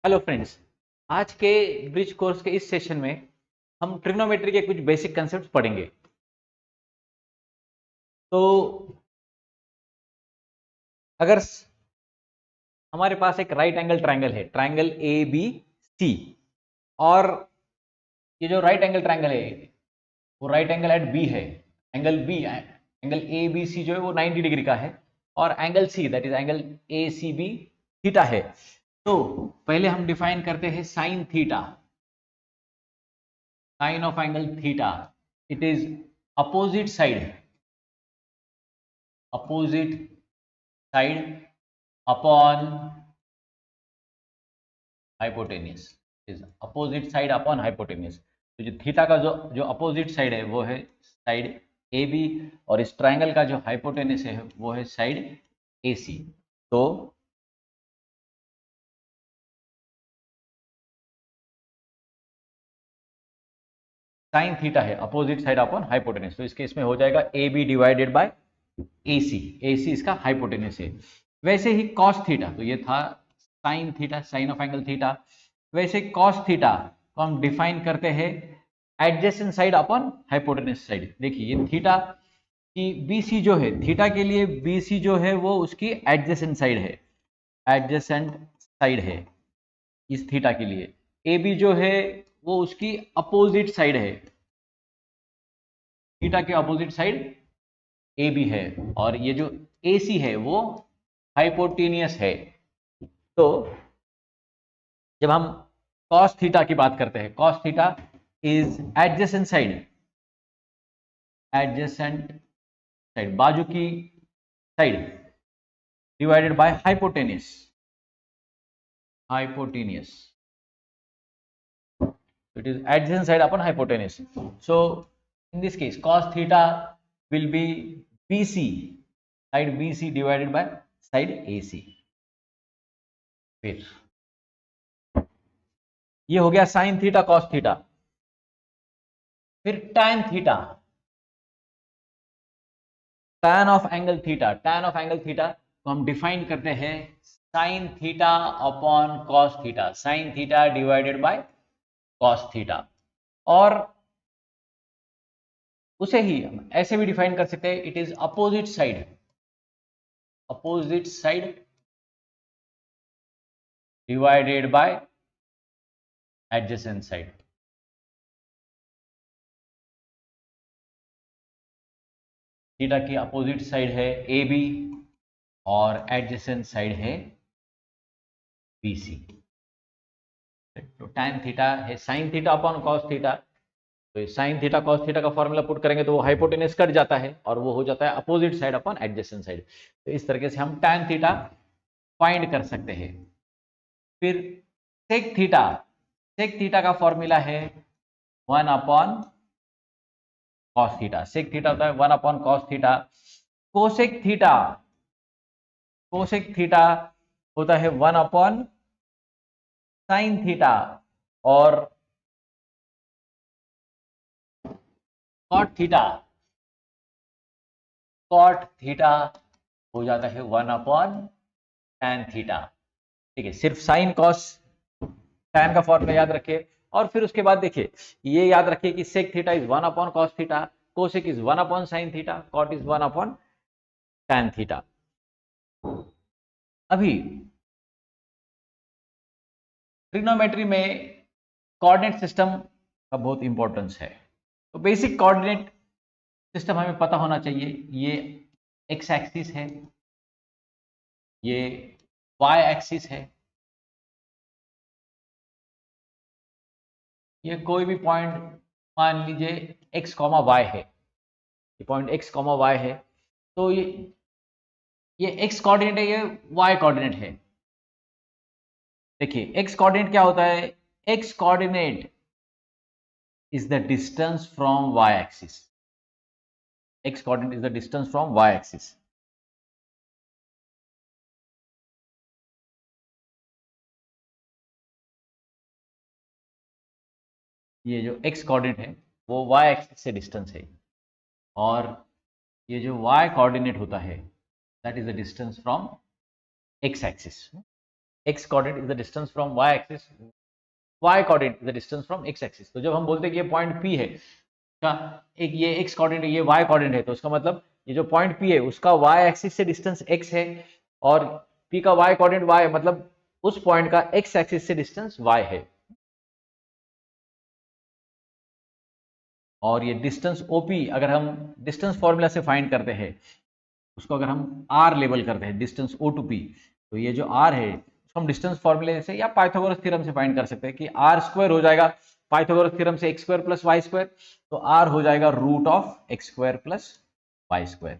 Hello friends. आज के bridge course के इस सेशन में हम ट्रिग्नोमेट्री के कुछ बेसिक कंसेप्ट पढ़ेंगे। तो अगर हमारे पास एक राइट एंगल ट्रायंगल है, ट्रायंगल ए बी सी, और ये जो राइट एंगल ट्रायंगल है वो राइट एंगल एट बी है। एंगल ए बी सी जो है वो 90 डिग्री का है, और angle C that is angle A C B theta है। तो पहले हम डिफाइन करते हैं sine theta. Sine of angle theta, it is opposite side upon hypotenuse, is opposite side upon hypotenuse. तो जो थीटा का जो जो अपोजिट साइड है वो है साइड ए बी, और इस ट्रायंगल का जो हाइपोटेन्यूस है वो है साइड ए सी। तो साइन थीटा है अपोजिट साइड अपॉन हाइपोटेन्यूस, तो इसके इसमें हो जाएगा ए बी डिवाइडेड बाय ए सी। ए सी इसका हाइपोटेन्यूस है। वैसे ही कॉस थीटा, तो ये था sine theta, sine of angle theta. वैसे कॉस थीटा को हम डिफाइन करते हैं adjacent side upon hypotenuse side. देखिए ये थीटा की बीसी जो है, थीटा के लिए बीसी जो है वो उसकी एडजेसेंट साइड है, एडजेसेंट साइड है इस थीटा के लिए। ए बी जो है वो उसकी अपोजिट साइड है, थीटा के अपोजिट साइड ए बी है, और ये जो ए सी है वो हाइपोटेनियस है। तो जब हम cos थीटा की बात करते हैं, cos theta is adjacent side, adjacent side बाजू की side divided by hypotenuse, hypotenuse. It is adjacent side upon hypotenuse. So in this case cos theta will be BC, side BC divided by side AC। फिर ये हो गया sign theta cos theta. फिर tan theta, tan of angle theta, tan of angle theta को हम define करते हैं sine theta upon cos theta, sine theta divided by cos theta. और उसे ही हम ऐसे भी डिफाइन कर सकते हैं, it is opposite side, opposite side divided by adjacent side. Theta की अपोजिट साइड है ए बी, और एडजेसेंट साइड है बी सी। तो tan थीटा है sine theta upon cos theta. तो साइन थीटा कॉस थीटा का फॉर्मूला पुट करेंगे तो वो हाइपोटेनस कट जाता है, और वो हो जाता है opposite side upon adjacent side. तो इस तरीके से हम tan थीटा फाइंड कर सकते हैं। फिर सेक थीटा, सेक थीटा का फॉर्मूला है 1 upon cos theta. Sec theta होता है 1 upon cos theta. Cosec theta, cosec theta होता है 1 अपॉन साइन थीटा। और कॉट थीटा, कॉट थीटा हो जाता है 1 अपॉन tan थीटा। ठीक है, सिर्फ साइन कॉस tan का फॉर्मूला याद रखिए। और फिर उसके बाद देखिए, ये याद रखिए कि sec theta is 1 upon cos theta, cosec is 1 upon sine theta, cot is 1 upon tan theta. अभी ट्रिग्नोमेट्री में कोऑर्डिनेट सिस्टम का बहुत इंपॉर्टेंस है। तो बेसिक कोऑर्डिनेट सिस्टम हमें पता होना चाहिए। ये एक्स एक्सिस है, ये वाई एक्सिस है, ये कोई भी पॉइंट मान लीजिए एक्स कॉमा वाई है, ये पॉइंट एक्स कॉमा वाई है। तो ये एक्स कोऑर्डिनेट है, ये वाई कोऑर्डिनेट है। देखिए एक्स कोऑर्डिनेट क्या होता है, X coordinate is the distance from Y axis, X coordinate is the distance from Y axis. ये जो एक्स कोऑर्डिनेट है वो वाई एक्सिस से डिस्टेंस है, और ये जो वाई कोऑर्डिनेट होता है that is the distance from x axis. x coordinate is the distance from y axis, y coordinate is the distance from x axis। तो जब हम बोलते हैं कि ये पॉइंट P है, का एक ये x कोऑर्डिनेट है, ये y कोऑर्डिनेट है, तो उसका मतलब ये जो पॉइंट P है उसका y एक्सिस से डिस्टेंस x है और P का y कोऑर्डिनेट y है, मतलब उस पॉइंट का x एक्सिस से डिस्टेंस y है। और ये डिस्टेंस OP अगर हम डिस्टेंस फॉर्मूला से फाइंड करते हैं, उसको अगर हम r लेबल करते हैं डिस्टेंस O टू P, तो ये जो r है उसको हम डिस्टेंस फॉर्मूले से या पाइथागोरस थ्योरम से फाइंड कर सकते हैं कि r स्क्वायर हो जाएगा पाइथागोरस थ्योरम से x square plus Y square, तो r हो जाएगा root of X square plus Y square.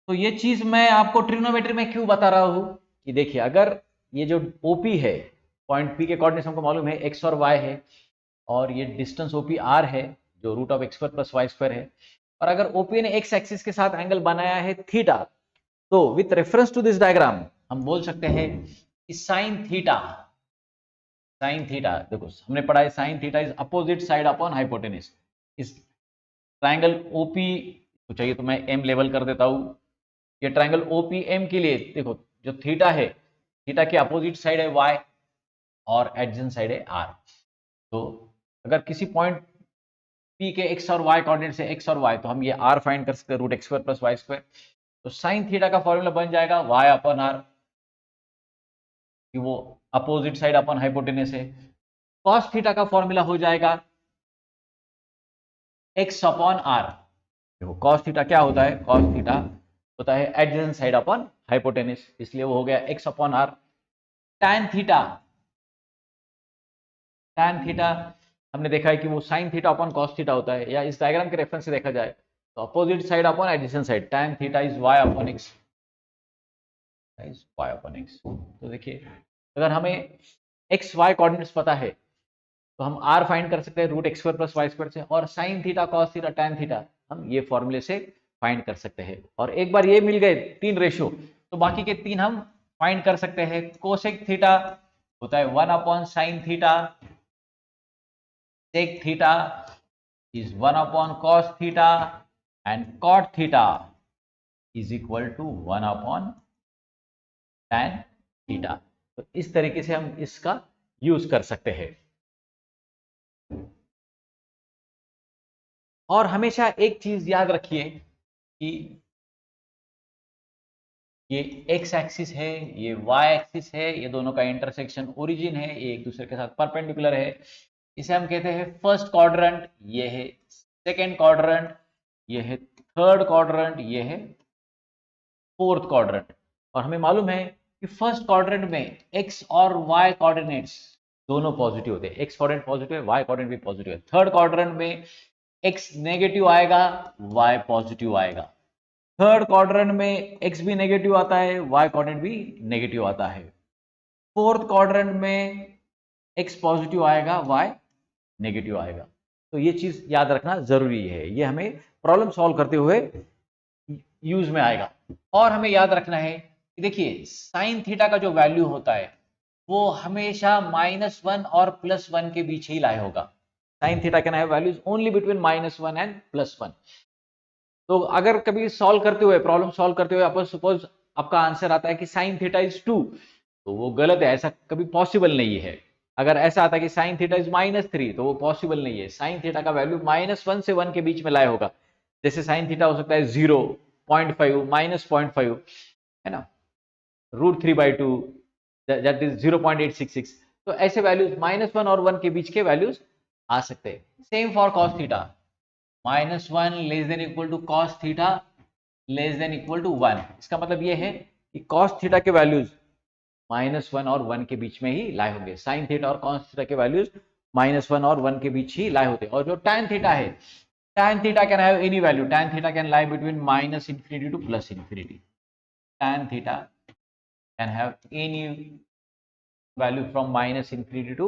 तो ये चीज मैं आपको ट्रिग्नोमेट्री में क्यों बता रहा हूं कि देखिए, अगर ये जो OP है, पॉइंट P के कोऑर्डिनेट्स हमको मालूम है x और y है, और ये डिस्टेंस OP r है जो root of X square plus Y square है, और अगर OP ने x एक्सिस के साथ एंगल बनाया है थीटा, तो with reference to this diagram हम बोल सकते हैं कि साइन थीटा देखो हमने पढ़ा है sine theta is opposite side upon hypotenuse. इस ट्रायंगल OP तो चाहिए तो मैं m लेवल कर देता हूं। ये ट्रायंगल OPM के लिए देखो, जो थीटा है, थीटा की अपोजिट साइड है y और एडजेसेंट साइड है r। तो अगर किसी पॉइंट P के x और y कोऑर्डिनेट से x और y, तो हम ये r फाइंड कर सकते हैं root X square plus Y square. तो साइन थीटा का फॉर्मूला बन जाएगा y अपॉन r, कि वो अपोजिट साइड अपॉन हाइपोटेनस है। कॉस थीटा का फॉर्मूला हो जाएगा x अपॉन r। देखो कॉस थीटा क्या होता है, कॉस थीटा होता है एडजेसेंट साइड अपॉन हाइपोटेनस, इसलिए वो हो गया x upon r। tan theta हमने देखा है कि वो sine theta upon cos theta होता है, या इस डायग्राम के रेफरेंस से देखा जाए तो opposite side upon adjacent side, tan theta is y upon x, is y upon x। तो देखिए, अगर हमें x y कोऑर्डिनेट्स पता है तो हम r फाइंड कर सकते हैं root X square plus Y square से, और sine theta cos theta tan theta हम ये फॉर्मूले से फाइंड कर सकते हैं। और एक बार ये मिल गए तीन रेशियो, तो बाकी के तीन हम फाइंड कर सकते हैं। कोसेक थीटा होता है 1 upon sine theta, sec theta is 1 upon cos theta, and cot theta is equal to 1 upon tan theta। तो इस तरीके से हम इसका यूज कर सकते हैं। और हमेशा एक चीज याद रखिए कि ये x एक्सिस है, ये y एक्सिस है, ये दोनों का इंटरसेक्शन ओरिजिन है, ये एक दूसरे के साथ परपेंडिकुलर है। इसे हम कहते हैं फर्स्ट क्वाड्रेंट, ये है सेकेंड क्वाड्रेंट, ये है थर्ड क्वाड्रेंट, ये है फोर्थ क्वाड्रेंट। और हमें मालूम है कि फर्स्ट क्वाड्रेंट में x और y कोऑर्डिनेट्स दोनों पॉजिटिव होते हैं, x कोऑर्डिनेट पॉजिटिव है, y कोऑर्डिनेट भी पॉजिटिव है। थर्ड क्वाड्रेंट में x नेगेटिव आएगा, y पॉजिटिव आएगा। थर्ड क्वाड्रेंट में x भी नेगेटिव आता है, y कोऑर्डिनेट भी नेगेटिव आता है। फोर्थ क्वाड्रेंट में x पॉजिटिव आएगा, y नेगेटिव आएगा। तो ये चीज याद रखना जरूरी है, ये हमें प्रॉब्लम सॉल्व करते हुए यूज में आएगा। और हमें याद रखना है कि देखिए साइन थीटा का जो वैल्यू होता है वो हमेशा -1 और +1 के बीच ही लाया होगा। Sine theta can have values only between -1 and +1। तो अगर कभी सॉल्व करते हुए, प्रॉब्लम सॉल्व करते हुए अपन सपोज आपका आंसर आता है कि साइन थीटा इज 2, तो वो गलत है, ऐसा कभी पॉसिबल नहीं है। अगर ऐसा आता है कि साइन थीटा इज -3, तो वो पॉसिबल नहीं है। साइन थीटा का वैल्यू -1 से 1 के बीच में लाया होगा। जैसे साइन थीटा हो सकता है 0, 0.5, -0.5, है ना, √3/2, दैट इज 0.866। तो ऐसे वैल्यूज -1 और 1 के बीच के वैल्यूज आ सकते हैं। Same for cos theta, -1 less than equal to cos theta less than equal to 1। इसका मतलब ये है कि कॉस थीटा के वैल्यूज -1 और 1 के बीच में ही लाए होंगे। साइन थीटा और कॉस थीटा के वैल्यूज -1 और 1 के बीच ही लाए होते हैं। और जो tan थीटा है, tan theta can have any value, tan theta can lie between -infinity to +infinity, tan theta can have any value from -infinity to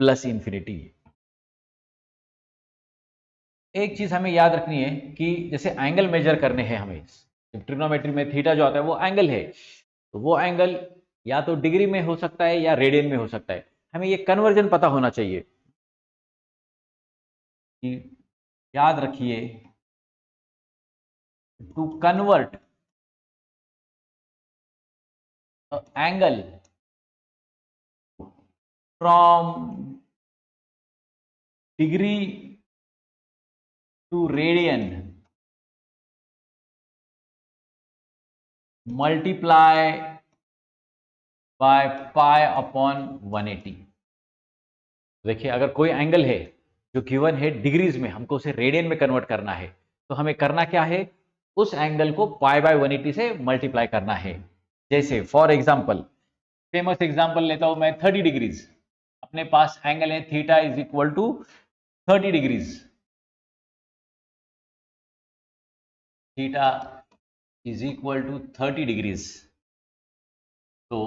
+infinity। एक चीज हमें याद रखनी है कि जैसे एंगल मेजर करने हैं हमें, ट्रिग्नोमेट्री में थीटा जो आता है वो एंगल है, तो वो एंगल या तो डिग्री में हो सकता है या रेडियन में हो सकता है। हमें ये कन्वर्जन पता होना चाहिए कि, याद रखिए, to convert angle from degree to radian multiply by pi upon 180। देखिए अगर कोई एंगल है जो गिवन है डिग्रीज में, हमको उसे रेडियन में कन्वर्ट करना है, तो हमें करना क्या है, उस एंगल को पाई बाय 180 से मल्टीप्लाई करना है। जैसे फॉर एग्जांपल, फेमस एग्जांपल लेता हूं मैं 30 डिग्रीज। अपने पास एंगल है theta is equal to 30 degrees. Theta is equal to 30 degrees. तो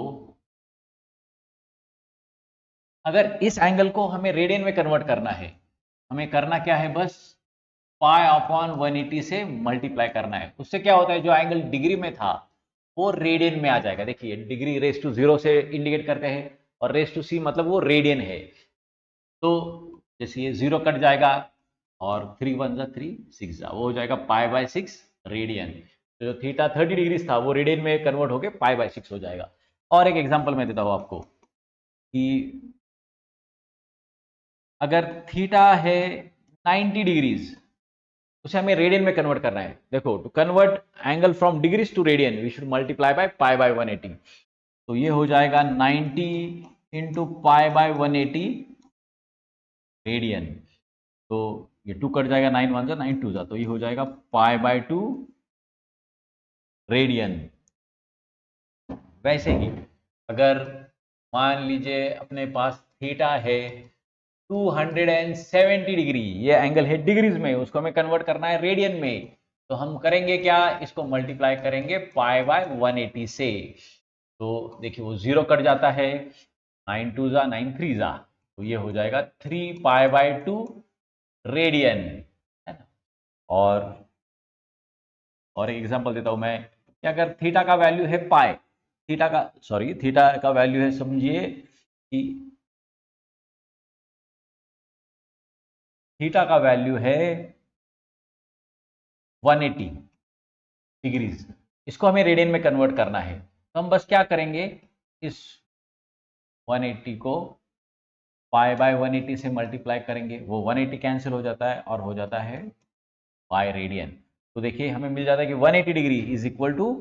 अगर इस एंगल को हमें रेडियन में कन्वर्ट करना है, हमें करना क्या है, बस पाई अपॉन 180 से मल्टीप्लाई करना है। उससे क्या होता है, जो एंगल डिग्री में था वो रेडियन में आ जाएगा। देखिए डिग्री रेस टू 0 से इंडिकेट करते हैं और रेस टू सी मतलब वो रेडियन है। तो जैसे ये 0 कट जाएगा और 3 1 जा 3 6 जा, वो हो जाएगा पाई बाय 6 रेडियन। तो जो थीटा 30 डिग्री था वो रेडियन में कन्वर्ट होकर पाई बाय 6 हो जाएगा। और एक एग्जांपल मैं देता हूं आपको कि अगर थीटा है 90 डिग्रीज, उसे हमें रेडियन में कन्वर्ट करना है। देखो, to convert angle from degrees to radian we should multiply by pi by 180। तो ये हो जाएगा 90 इंटू पाई बाय 180 रेडियन। तो ये 2 कट जाएगा, 9 1 जा 9 2 जा, तो ये हो जाएगा पाई बाय 2 रेडियन। वैसे ही अगर मान लीजिए अपने पास थीटा है 270 डिग्री, ये एंगल है डिग्रीज में, उसको हमें कन्वर्ट करना है रेडियन में। तो हम करेंगे क्या, इसको मल्टीप्लाई करेंगे पाई बाय 180 से। तो देखिए वो 0 कट जाता है, 9 2 जा 9 3 जा, तो ये हो जाएगा 3 पाई बाय 2 रेडियन, है ना। और एक एग्जांपल देता हूं मैं कि अगर थीटा का वैल्यू है पाई, थीटा का वैल्यू है, समझिए कि थीटा का वैल्यू है 180 डिग्रीज। इसको हमें रेडियन में कन्वर्ट करना है, तो हम बस क्या करेंगे, इस 180 को पाई बाय 180 से मल्टीप्लाई करेंगे, वो 180 कैंसिल हो जाता है और हो जाता है पाई रेडियन। तो देखिए हमें मिल जाता है कि 180 degree is equal to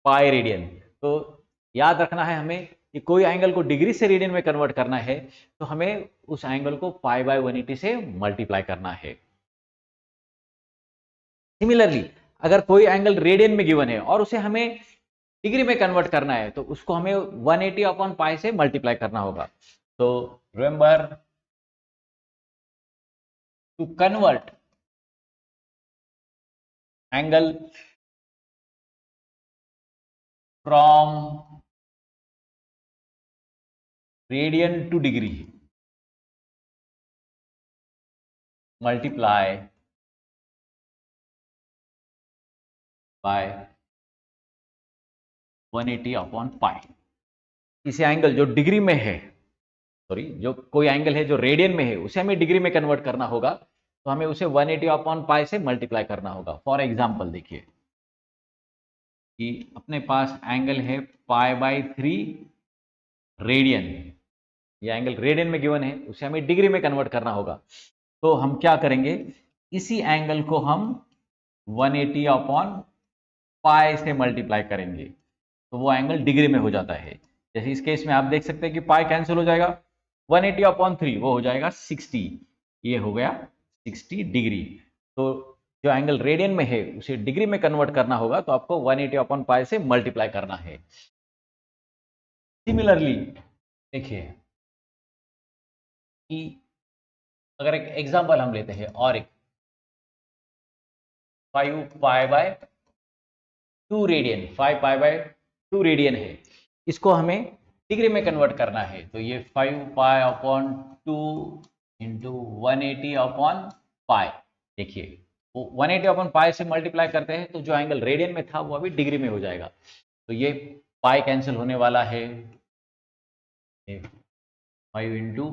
pi radian. तो याद रखना है हमें कि कोई एंगल को डिग्री से रेडियन में कन्वर्ट करना है, तो हमें उस एंगल को पाई बाय 180 से मल्टीप्लाई करना है। सिमिलरली अगर कोई एंगल रेडियन में गिवन है और उसे हमें डिग्री में कन्वर्ट करना है, तो उसको हमें 180 अपॉन पाई से मल्टीप्लाई करना होगा। तो remember, to convert angle from radian to degree multiply by 180 upon pi. किसी एंगल जो डिग्री में है, जो कोई एंगल है जो रेडियन में है, उसे हमें डिग्री में कन्वर्ट करना होगा, तो हमें उसे 180 अपॉन पाई से मल्टीप्लाई करना होगा। फॉर एग्जांपल देखिए कि अपने पास एंगल है पाई बाय 3 रेडियन, ये एंगल रेडियन में गिवन है, उसे हमें डिग्री में कन्वर्ट करना होगा। तो हम क्या करेंगे, इसी एंगल को हम 180 अपॉन पाई से मल्टीप्लाई करेंगे, तो वो एंगल डिग्री में हो जाता है। जैसे इस केस में आप देख सकते हैं कि पाई कैंसिल हो जाएगा, 180 अपॉन 3 वो हो जाएगा 60, ये हो गया 60 डिग्री। तो जो एंगल रेडियन में है उसे डिग्री में कन्वर्ट करना होगा, तो आपको 180 अपॉन पाई से मल्टीप्लाई करना है। सिमिलरली देखिए कि अगर एक एग्जांपल हम लेते हैं, और एक 5 pi by 2 radian, 5 pi by 2 radian है, इसको हमें डिग्री में कन्वर्ट करना है। तो ये 5 पाई अपॉन 2 इंटू 180 अपॉन पाई। देखिए वो 180 अपॉन पाई से मल्टीप्लाई करते हैं, तो जो एंगल रेडियन में था वो अभी डिग्री में हो जाएगा। तो ये पाई कैंसिल होने वाला है, 5 इंटू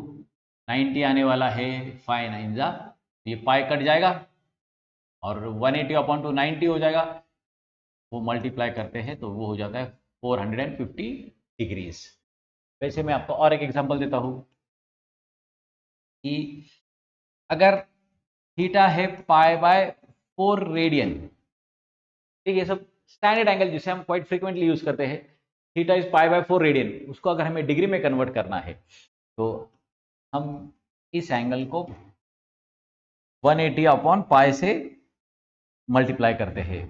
90 आने वाला है, 5 9 जा, ये पाई कट जाएगा और 180 अपॉन टू 90 हो जाएगा, वो मल्टीप्लाई करते हैं तो वो हो जाता है 450 डिग्रीज। वैसे मैं आपको और एक एग्जांपल देता हूं कि अगर थीटा है π/4 रेडियन, ठीक है, ये सब स्टैंडर्ड एंगल जिसे हम क्वाइट फ्रीक्वेंटली यूज करते हैं, थीटा इज π/4 रेडियन, उसको अगर हमें डिग्री में कन्वर्ट करना है तो हम इस एंगल को 180 अपॉन पाई से मल्टीप्लाई करते हैं।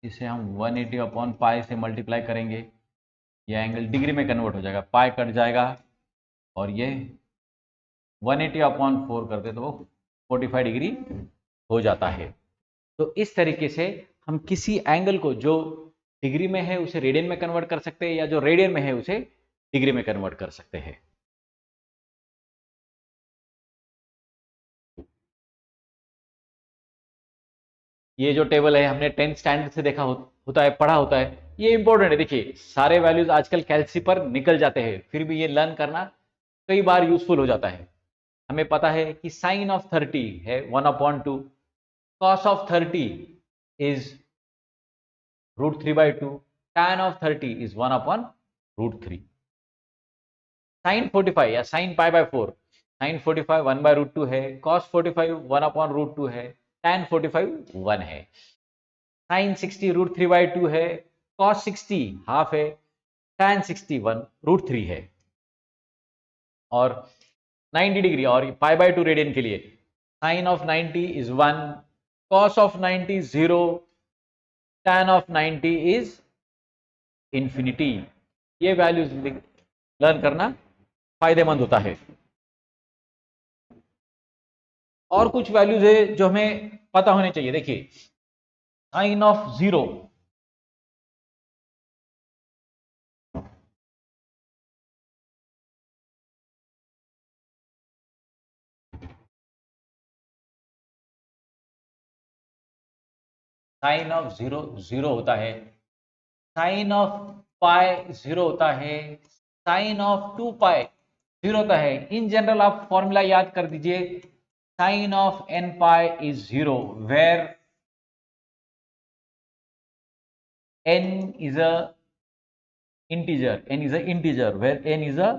इसे हम 180 अपॉन पाई से मल्टीप्लाई करेंगे, यह एंगल डिग्री में कन्वर्ट हो जाएगा, पाई कट जाएगा और ये 180 अपॉन 4 करते तो वो 45 डिग्री हो जाता है। तो इस तरीके से हम किसी एंगल को जो डिग्री में है उसे रेडियन में कन्वर्ट कर सकते हैं, या जो रेडियन में है उसे डिग्री में कन्वर्ट कर सकते हैं। ये जो टेबल है हमने 10th स्टैंडर्ड से देखा होता है, पढ़ा होता है, ये इंपॉर्टेंट है। देखिए सारे वैल्यूज आजकल कैलसी पर निकल जाते हैं, फिर भी ये लर्न करना कई बार यूजफुल हो जाता है। हमें पता है कि साइन ऑफ 30 है 1/2, cos of 30 is √3/2, tan of 30 is 1/√3। Sine 45 या साइन π/4, साइन 45 1/√2 है, कॉस 45 1/√2 है, tan 45 1 है। साइन 60 √3/2 है, कॉस 60 हाफ है, tan 60 1/√3 है। और 90 डिग्री और π/2 रेडियन के लिए sine of 90 is 1, cos of 90 0, tan of 90 is infinity. ये वैल्यूज लर्न करना फायदेमंद होता है। और कुछ वैल्यूज है जो हमें पता होने चाहिए। देखिए साइन ऑफ 0, साइन ऑफ 0 0 होता है, साइन ऑफ पाई 0 होता है, साइन ऑफ 2 पाई 0 होता है। इन जनरल आप फॉर्मूला याद कर दीजिए, sine of n pi is 0 where n is a integer, n is a integer, where n is a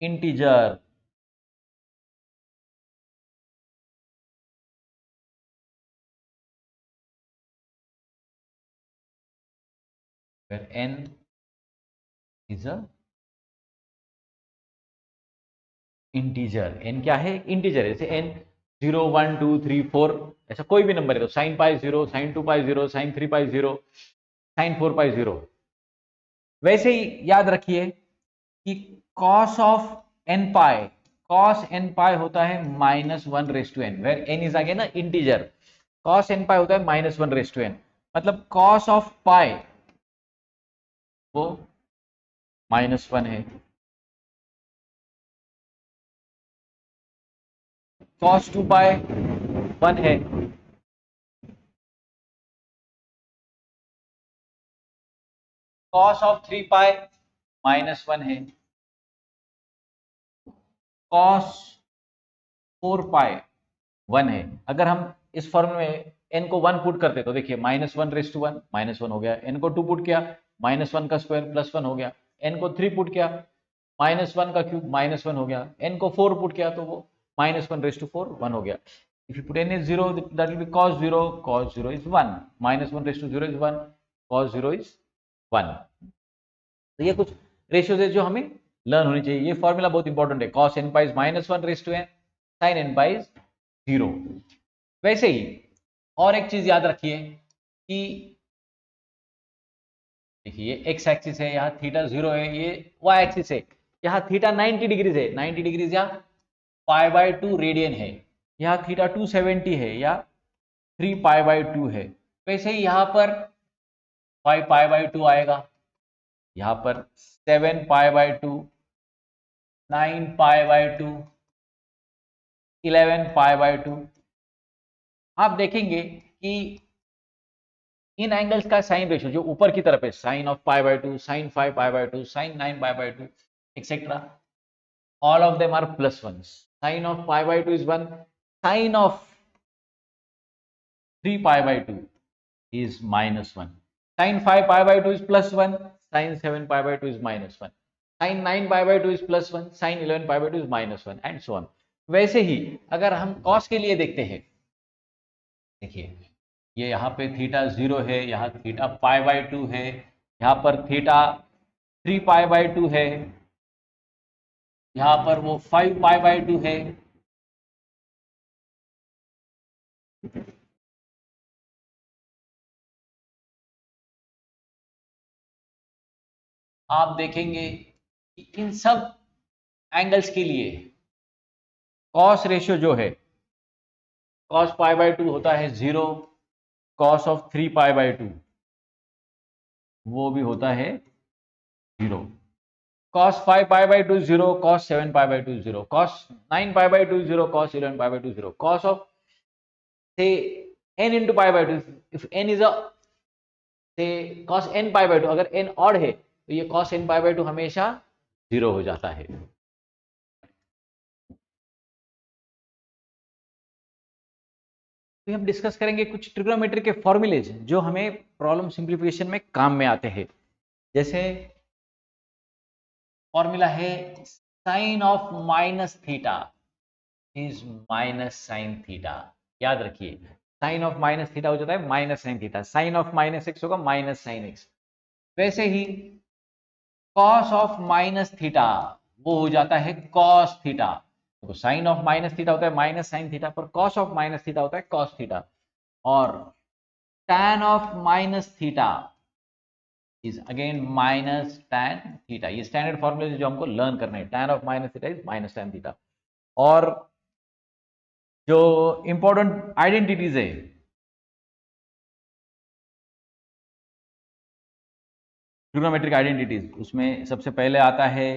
integer, where n is a integer. n क्या है? Integer है। जैसे n 0 1 2 3 4 ऐसा कोई भी नंबर है तो sine pi 0, sine 2 pi 0, sine 3 pi 0, sine 4 pi 0। वैसे ही याद रखिए कि cos of n pi, cos n pi होता है -1/n, where n is again an integer. कॉस n पाई होता है -1/n, मतलब कॉस ऑफ पाई वो -1 है, cos 2 पाई 1 है, cos ऑफ 3 पाई -1 है, cos 4 पाई 1 है। अगर हम इस फॉर्मूले में n को 1 पुट करते तो देखिए -1/1 -1 हो गया, n को 2 पुट किया -1 का स्क्वायर +1 हो गया, n को 3 पुट किया -1 का क्यूब -1 हो गया, n को 4 पुट किया तो वो -1/4 1 हो गया। If you put n is 0, that will be cos 0, cos 0 is 1, -1/0 is 1, cos 0 is 1। तो ये कुछ रेशियोज है जो हमें लर्न होनी चाहिए। ये फॉर्मूला बहुत इंपॉर्टेंट है, cos n पाई -1/n, sin n पाई 0। वैसे ही और एक चीज याद रखिए कि देखिए ये x एक्सिस है, यहाँ थीटा 0 है, ये y एक्सिस है, यहाँ थीटा 90 डिग्रीज है, 90 डिग्रीज या π/2 रेडियन है, यहाँ थीटा 270 है या 3 π/2 है। वैसे ही यहाँ पर 5 π/2 आएगा, यहाँ पर 7 π/2, 9 π/2, 11 π/2। आप देखेंगे कि इन एंगल्स का साइन रेशियो जो ऊपर की तरफ है, sine of π/2, sine 5 π/2, sine 9 π/2 etcetera, all of them are plus ones. Sine of pi by 2 is 1. Sine of 3 pi by 2 is minus 1. Sine 5 pi by 2 is plus 1. Sine 7 pi by 2 is minus 1. Sine 9 pi by 2 is plus 1. Sine 11 pi by 2 is minus 1 and so on. वैसे ही अगर हम cos के लिए देखते हैं, देखिए ये यहाँ पे थीटा 0 है, यहाँ थीटा पाई बाय 2 है, यहाँ पर थीटा 3 पाई बाय 2 है, यहाँ पर वो 5 पाई बाय 2 है। आप देखेंगे कि इन सब एंगल्स के लिए कॉस रेशियो जो है, कॉस पाई बाय 2 होता है 0, कॉस ऑफ 3 पाई बाय 2 वो भी होता है 0, cos 5 pi by 2 0, cos 7 pi by 2 0, cos 9 pi by 2 0, cos 11 pi by 2 0, cos of say n into pi by 2, if n is a say cos n pi by 2, अगर n odd है तो ये cos n pi by 2 हमेशा 0 हो जाता है। तो हम डिस्कस करेंगे कुछ ट्रिग्नोमेट्री के फॉर्मूलेज जो हमें प्रॉब्लम सिंप्लीफिकेशन में काम में आते हैं। जैसे फॉर्मूला है sine of minus theta is minus sine theta. याद रखिए साइन ऑफ माइनस थीटा हो जाता है minus sine theta, sine of minus X होगा माइनस साइन एक्स। वैसे ही कॉस ऑफ माइनस थीटा वो हो जाता है कॉस थीटा। तो साइन ऑफ माइनस थीटा होता है माइनस साइन थीटा, पर कॉस ऑफ माइनस थीटा होता है कॉस थीटा। और tan of minus theta is again minus tan theta. ये स्टैंडर्ड फॉर्मूले जो हमको लर्न करना है, tan of minus theta is minus tan theta. और जो इंपॉर्टेंट आइडेंटिटीज है, ट्रिग्नोमेट्रिक आइडेंटिटीज, उसमें सबसे पहले आता है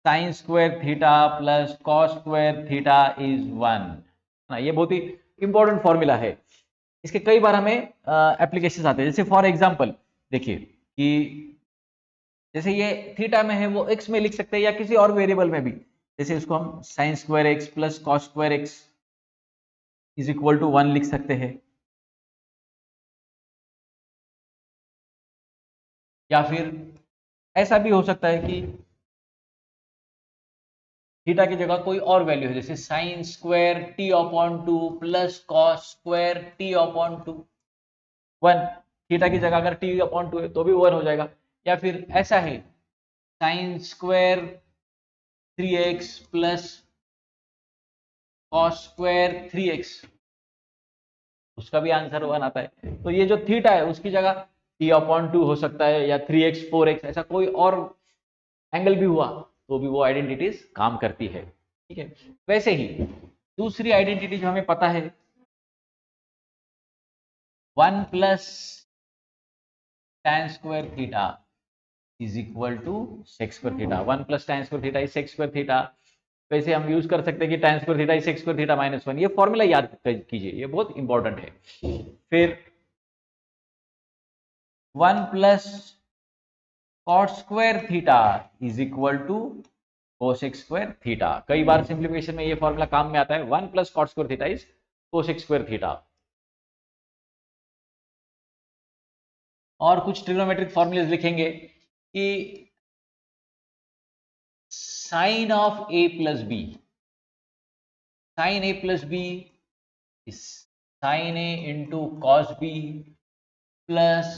sine square theta plus cos square theta is 1 ना। ये बहुत ही इंपॉर्टेंट फॉर्मूला है, इसके कई बार हमें एप्लीकेशंस आते हैं। जैसे फॉर एग्जांपल देखिए कि जैसे ये थीटा में है वो एक्स में लिख सकते हैं या किसी और वेरिएबल में भी। जैसे इसको हम sine square X plus cos square X is equal to 1 लिख सकते हैं, या फिर ऐसा भी हो सकता है कि थीटा की जगह कोई और वैल्यू है, जैसे sine square T upon 2 plus cos square T upon 2 1। Theta की जगह अगर टी अपॉन 2 है तो भी 1 हो जाएगा। या फिर ऐसा है sine square 3x plus cos square 3x, उसका भी आंसर 1 आता है। तो ये जो थीटा है उसकी जगह टी अपॉन 2 हो सकता है, या 3x 4x, ऐसा कोई और एंगल भी हुआ तो भी वो आइडेंटिटीज काम करती है। ठीक है, वैसे ही दूसरी आइडेंटिटी जो हमें पता है 1 plus tan square theta is equal to sec square theta. 1 plus tan square theta is sec square theta. वैसे हम यूज कर सकते हैं कि tan square theta is sec square theta minus 1। ये फॉर्मूला याद कीजिए, ये बहुत इंपॉर्टेंट है। फिर 1 plus cot square theta is equal to cosec square theta. कई बार सिंप्लीफिकेशन में ये फॉर्मूला काम में आता है, 1 plus cot square theta is cosec square theta. और कुछ ट्रिग्नोमेट्रिक फॉर्मूलेज लिखेंगे कि sine of A plus B, sine A plus B is sine A into cos B plus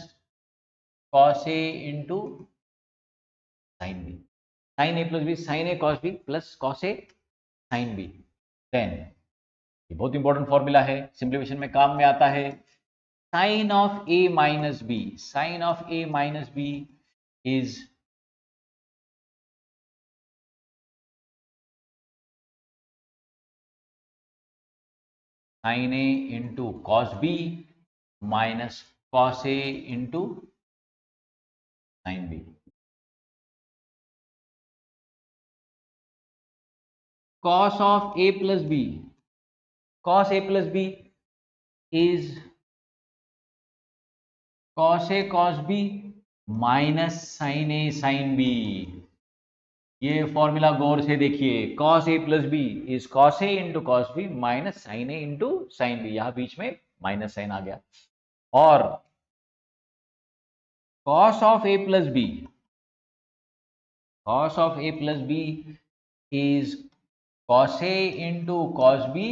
cos A into sine B. Sine A plus B sine A cos B plus cos A sine B. Then ये बहुत important formula है, simplification में काम में आता है। Sine of A minus B, sine of A minus B is sine A into cos B minus cos A into sine B. Cos of A plus B, cos A plus B is cos A cos B minus sine A sine B. ये formula गौर से देखिए, cos A plus B is cos A into cos B minus sine A into sine B, यहां बीच में minus sign आ गया। और cos of A plus B, cos of A plus B is cos A into cos B.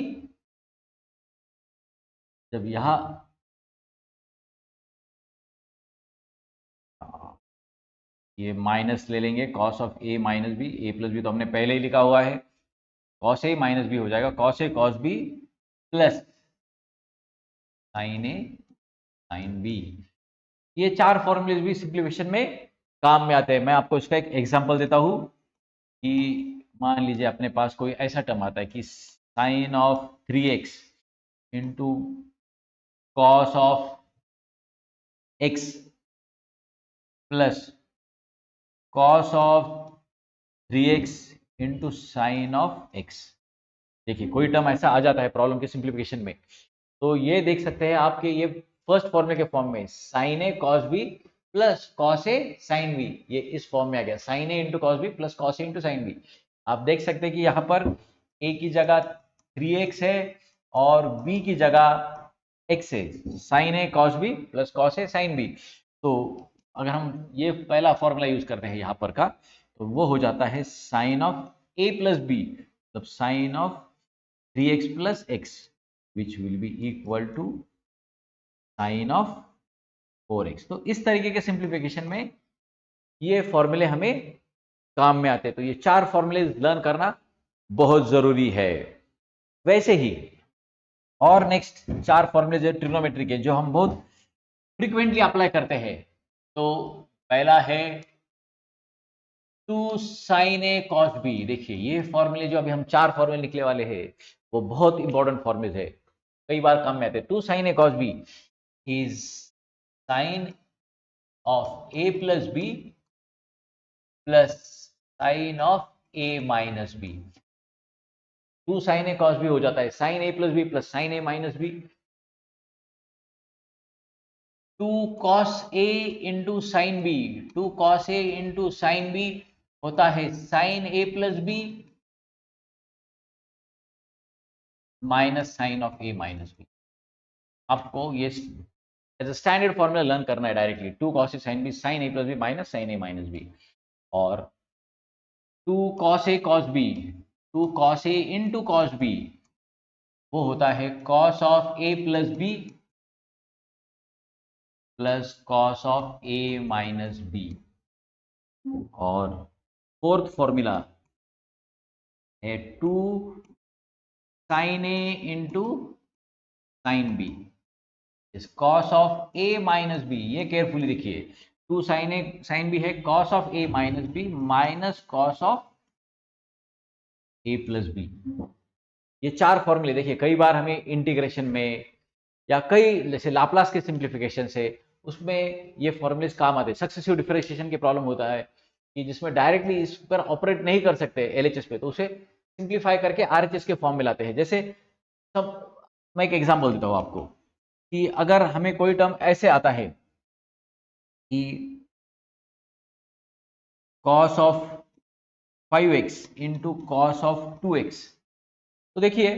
जब यहां ये minus ले लेंगे, cos of A minus B, A plus B तो हमने पहले ही लिखा हुआ है, कॉस ए माइनस बी हो जाएगा cos A cos B plus sine A sine B. ये चार फॉर्मूलेज भी सिंप्लीफिकेशन में काम में आते हैं। मैं आपको इसका एक एग्जांपल देता हूं कि मान लीजिए अपने पास कोई ऐसा टर्म आता है कि sine of 3x into cos of x plus cos of 3x into sine of x। देखिए कोई टर्म ऐसा आ जाता है प्रॉब्लम के सिंप्लीफिकेशन में, तो ये देख सकते हैं आपके ये फर्स्ट फॉर्मूले के फॉर्म में sine A cos B plus cos A sine B, ये इस फॉर्म में आ गया, sine A into cos B plus cos A into sine B. आप देख सकते हैं कि यहाँ पर ए की जगह 3x है और बी की जगह x है, sine A cos B plus cos A sine B. तो अगर हम ये पहला फॉर्मूला यूज करते हैं यहाँ पर का, तो वो हो जाता है sine of A plus B, मतलब sine of 3x plus x which will be equal to sine of 4x। तो इस तरीके के सिंप्लीफिकेशन में ये फॉर्मूले हमें काम में आते हैं। तो ये चार फॉर्मूले लर्न करना बहुत जरूरी है। वैसे ही और नेक्स्ट चार फॉर्मूले जो ट्रिग्नोमेट्री के, जो हम बहुत फ्रीक्वेंटली अप्लाई करते हैं। तो पहला है 2 साइन ए कॉस बी। देखिए ये फॉर्मूले जो अभी हम चार फॉर्मूले निकले वाले हैं वो बहुत इंपॉर्टेंट फॉर्मूले है, कई बार काम में आते हैं। 2 sine A cos B is sine of A plus B plus sine of A minus B. 2 sine A cos B हो जाता है sine A plus B plus sine A minus B. 2 cos A into sine B, 2 cos A into sine B होता है sine A plus B minus sine of A minus B. आपको ये as a standard formula learn करना है directly, 2 cos A sine B sine A plus B minus sine A minus B. और 2 cos A cos B, 2 cos A into cos B वो होता है cos of A plus B plus cos of A minus B. और fourth formula है 2 sine A into sine B is cos of A minus B. ये carefully देखिए, 2 sine A sine B है cos of A minus B minus cos of A plus B. ये चार फॉर्मूले देखिए कई बार हमें इंटीग्रेशन में या कई जैसे लाप्लास के सिंप्लीफिकेशन से उसमें ये फॉर्मूलेस काम आते हैं। सक्सेसिव डिफरेंशिएशन की प्रॉब्लम होता है कि जिसमें डायरेक्टली इस पर ऑपरेट नहीं कर सकते एलएचएस पे, तो उसे सिंप्लीफाई करके आरएचएस के फॉर्म में लाते हैं। जैसे सब मैं एक एग्जांपल देता हूँ आपको कि अगर हमें कोई टर्म ऐसे आता है कि cos of 5x into cos of 2x, तो देखिए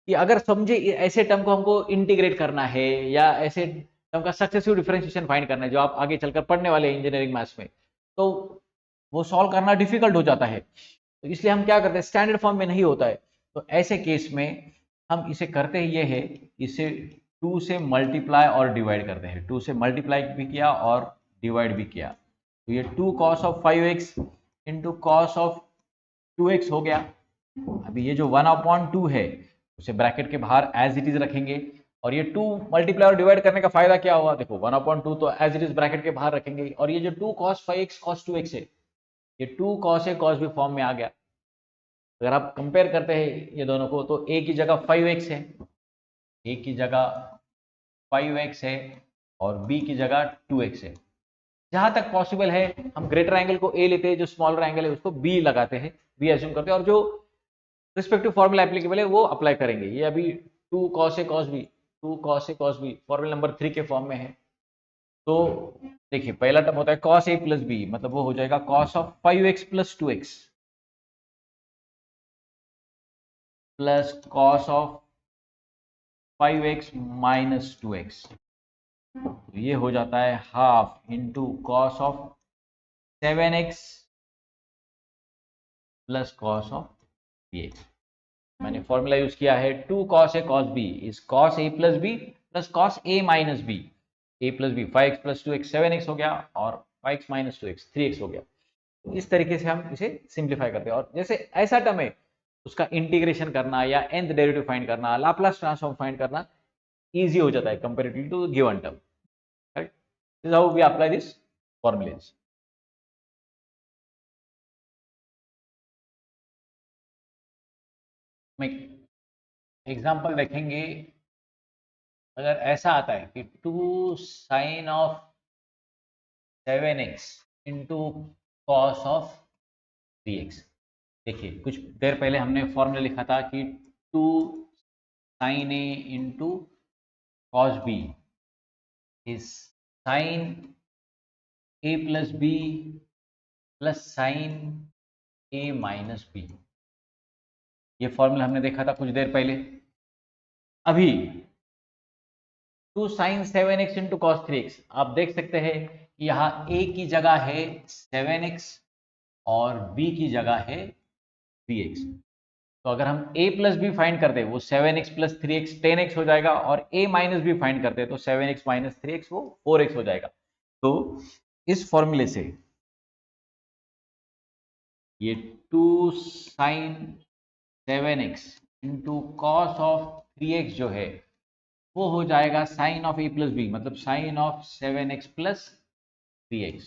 कि अगर समझे ऐसे टर्म को हमको इंटीग्रेट करना है या ऐसे टर्म का सक्सेसिव डिफरेंशिएशन फाइंड करना है जो आप आगे चलकर पढ़ने वाले हैं इंजीनियरिंग मैथ्स में, तो वो सॉल्व करना डिफिकल्ट हो जाता है। तो इसलिए हम क्या करते हैं, स्टैंडर्ड फॉर्म में नहीं होता है, तो ऐसे केस में हम इसे करते ही ये है, इसे 2 से मल्टीप्लाई और डिवाइड करते हैं। 2 से मल्टीप्लाई भी किया और डिवाइड भी किया, तो ये 2 cos of 5x into cos of 2x हो गया। अभी ये जो 1/2 है उसे ब्रैकेट के बाहर एज इट इज रखेंगे, और ये 2 मल्टीप्लाई और डिवाइड करने का फायदा क्या हुआ, देखो 1/2 तो एज इट इज ब्रैकेट के बाहर रखेंगे, और ये जो 2 cos 5x cos 2x है ये 2 cos a cos b form में आ गया। अगर आप कंपेयर करते हैं ये दोनों को, तो a की जगह 5x है, a की जगह 5x है और b की जगह 2x है। जहां तक पॉसिबल है हम ग्रेटर एंगल को a लेते हैं, जो स्मॉलर एंगल है उसको b लगाते हैं, b एज्यूम करते हैं, और जो रिस्पेक्टिव फॉर्मूला एप्लीकेबल है वो अप्लाई करेंगे। ये अभी 2 cos a cos b, 2 cos a cos b formula number 3 के फॉर्म में है। तो देखिए पहला टर्म होता है cos a प्लस बी, मतलब वो हो जाएगा cos of 5x plus 2x plus cos of 5x minus 2x। तो ये हो जाता है half into cos of 7x plus cos of 3x। मैंने फॉर्मूला यूज किया है 2 cos a cos b is cos a plus B plus cos a minus B. a plus B 5x plus 2x 7x हो गया और 5x minus 2x 3x हो गया। तो इस तरीके से हम इसे सिंप्लीफाई करते हैं। और जैसे ऐसा टर्म है उसका इंटीग्रेशन करना या nth डेरिवेटिव फाइंड करना, लाप्लास ट्रांसफॉर्म फाइंड करना इजी हो जाता है comparatively to given term. Correct? This is how we apply this formulas. में एग्जाम्पल देखेंगे। अगर ऐसा आता है कि 2 sine of 7x into cos of 3x। देखिए कुछ देर पहले हमने फॉर्मूला लिखा था कि 2 sine A into cos B is sine A plus B plus sine A minus B. ये फॉर्मूला हमने देखा था कुछ देर पहले। अभी 2 sign 7x into cos 3x, आप देख सकते हैं कि यहाँ a की जगह है 7x और b की जगह है 3x। तो अगर हम a प्लस बी फाइंड करते वो 7x प्लस 3x 10x हो जाएगा, और a माइनस बी फाइंड करते तो 7x माइनस 3x वो 4x हो जाएगा। तो इस फॉर्मूले से ये 2 sign 7x into cos of 3x जो है वो हो जाएगा sine of A plus B, मतलब sine of 7x plus 3x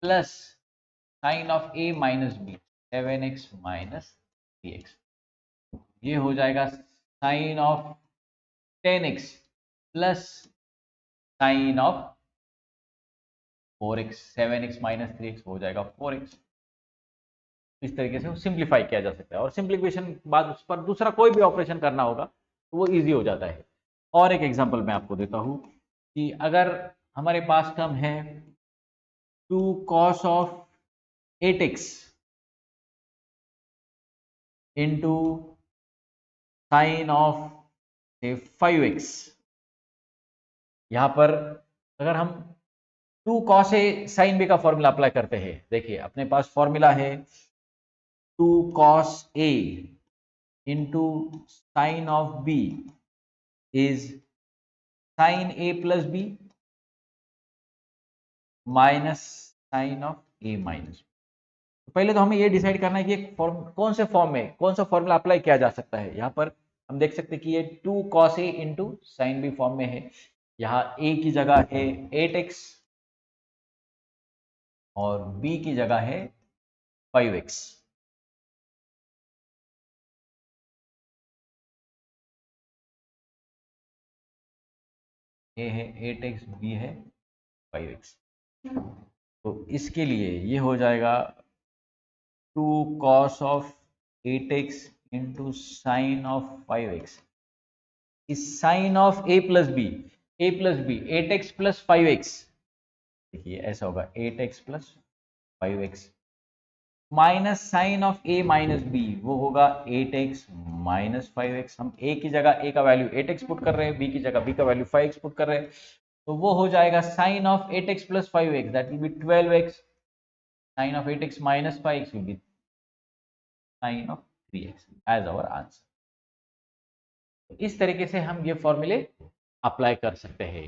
plus sine of A minus B 7x minus 3x। ये हो जाएगा sine of 10x plus sine of 4x 7x minus 3x हो जाएगा 4x। इस तरीके से सिंप्लीफाई किया जा सकता है, और सिंप्लीफिकेशन बाद उस पर दूसरा कोई भी ऑपरेशन करना होगा तो वो इजी हो जाता है। और एक एग्जांपल मैं आपको देता हूं कि अगर हमारे पास टर्म है 2 cos of 8x into sine of 5x। यहां पर अगर हम 2 cos a sin b का फॉर्मूला अप्लाई करते हैं, देखिए अपने पास फॉर्मूला है 2 cos a into sine of b is sine a plus B minus sine of a minus. तो पहले तो हमें ये डिसाइड करना है कि एक फॉर्म कौन से फॉर्म में कौन सा फॉर्मूला अप्लाई किया जा सकता है। यहाँ पर हम देख सकते हैं कि ये 2 cos a into sine B form में है। यहाँ a की जगह है 8x और b की जगह है 5x। a है 8x, b है 5x। तो इसके लिए ये हो जाएगा 2 cos of 8x into sine of 5x is sine of a plus B 8x plus 5x। देखिए ऐसा होगा 8x plus 5x minus sine of a minus B, वो होगा 8x माइनस 5x। हम a की जगह a का वैल्यू 8x पुट कर रहे हैं, b की जगह b का वैल्यू 5x पुट कर रहे हैं, तो वो हो जाएगा sine of 8x plus 5x that will be 12x। Sine of 8x minus 5x will be sine of 3x as our answer. इस तरीके से हम ये फॉर्मूले अप्लाई कर सकते हैं।